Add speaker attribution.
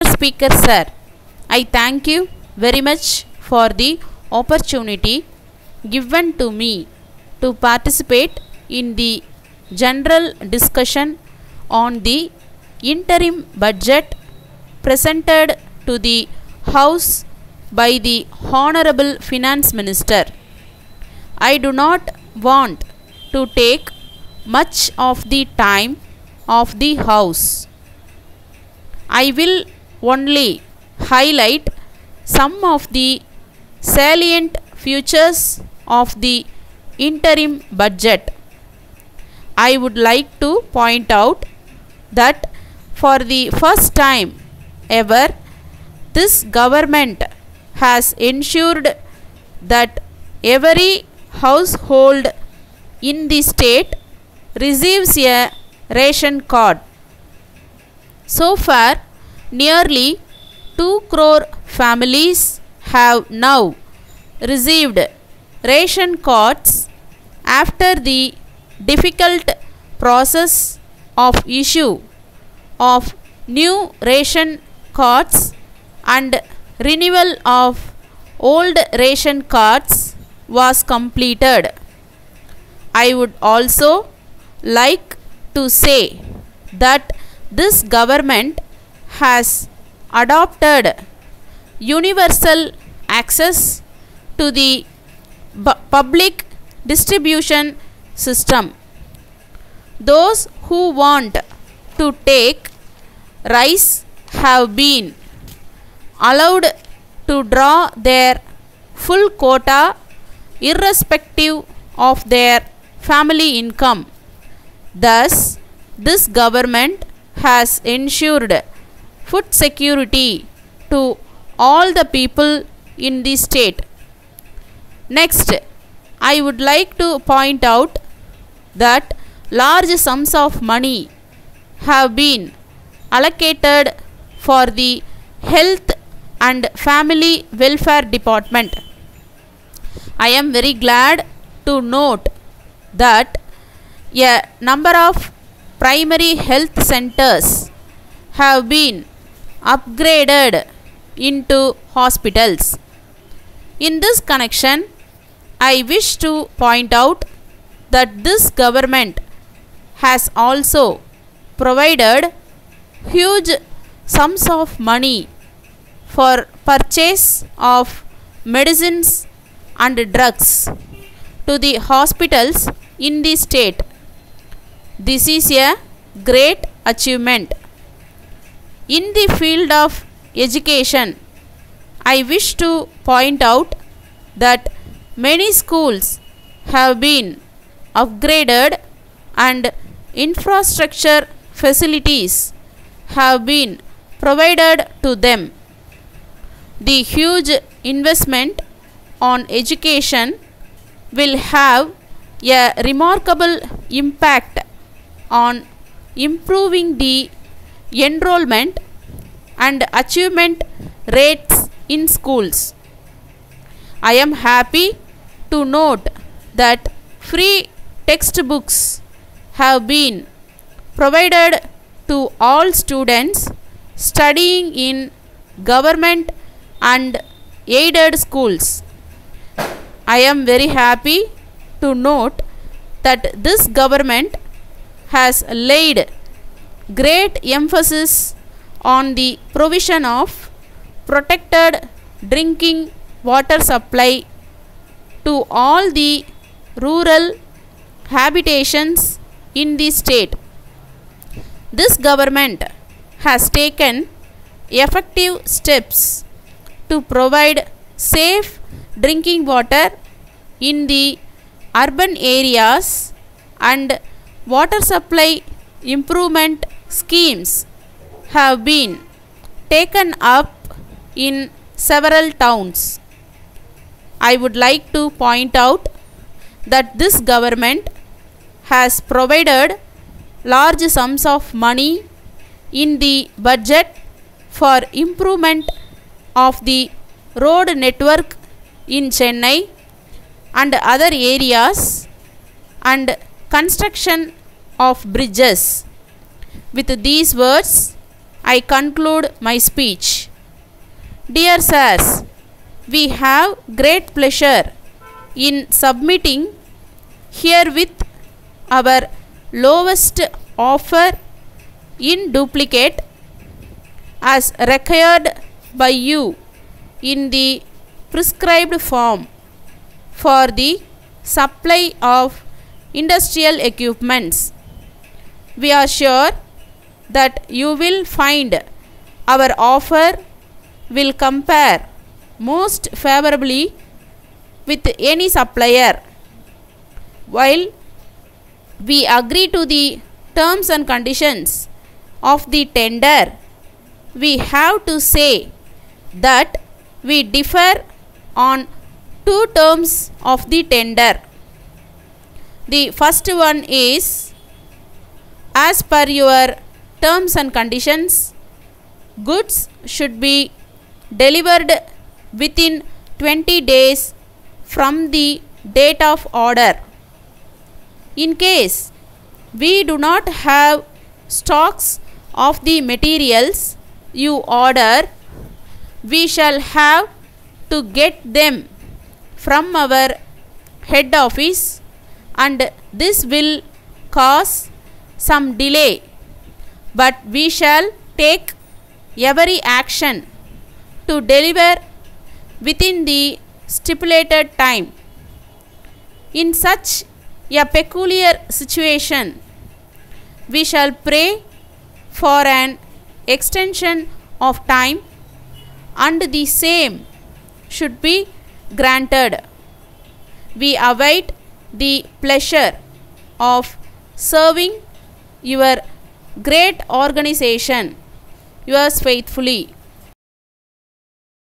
Speaker 1: Speaker Sir, I thank you very much for the opportunity given to me to participate in the general discussion on the interim budget presented to the House by the Honorable Finance Minister. I do not want to take much of the time of the House. I will only highlight some of the salient features of the interim budget. I would like to point out that for the first time ever, this government has ensured that every household in the state receives a ration card. So far, nearly 2 crore families have now received ration cards after the difficult process of issue of new ration cards and renewal of old ration cards was completed. I would also like to say that this government has adopted universal access to the public distribution system. Those who want to take rice have been allowed to draw their full quota irrespective of their family income. Thus, this government has ensured food security to all the people in the state. Next, I would like to point out that large sums of money have been allocated for the health and family welfare department. I am very glad to note that a number of primary health centers have been upgraded into hospitals. In this connection, I wish to point out that this government has also provided huge sums of money for purchase of medicines and drugs to the hospitals in the state. This is a great achievement. In the field of education, I wish to point out that many schools have been upgraded and infrastructure facilities have been provided to them. The huge investment on education will have a remarkable impact on improving the enrollment and achievement rates in schools. I am happy to note that free textbooks have been provided to all students studying in government and aided schools. I am very happy to note that this government has laid great emphasis on the provision of protected drinking water supply to all the rural habitations in the state. This government has taken effective steps to provide safe drinking water in the urban areas, and water supply improvement schemes have been taken up in several towns. I would like to point out that this government has provided large sums of money in the budget for improvement of the road network in Chennai and other areas and construction of bridges. With these words, I conclude my speech. Dear sirs, we have great pleasure in submitting herewith our lowest offer in duplicate as required by you in the prescribed form for the supply of industrial equipments. We are sure that you will find our offer will compare most favorably with any supplier. While we agree to the terms and conditions of the tender, we have to say that we differ on two terms of the tender. The first one is, as per your terms and conditions, goods should be delivered within 20 days from the date of order. In case we do not have stocks of the materials you order, we shall have to get them from our head office, and this will cause some delay, but we shall take every action to deliver within the stipulated time. In such a peculiar situation, we shall pray for an extension of time, and the same should be granted. We await the pleasure of serving your great organization. Yours faithfully,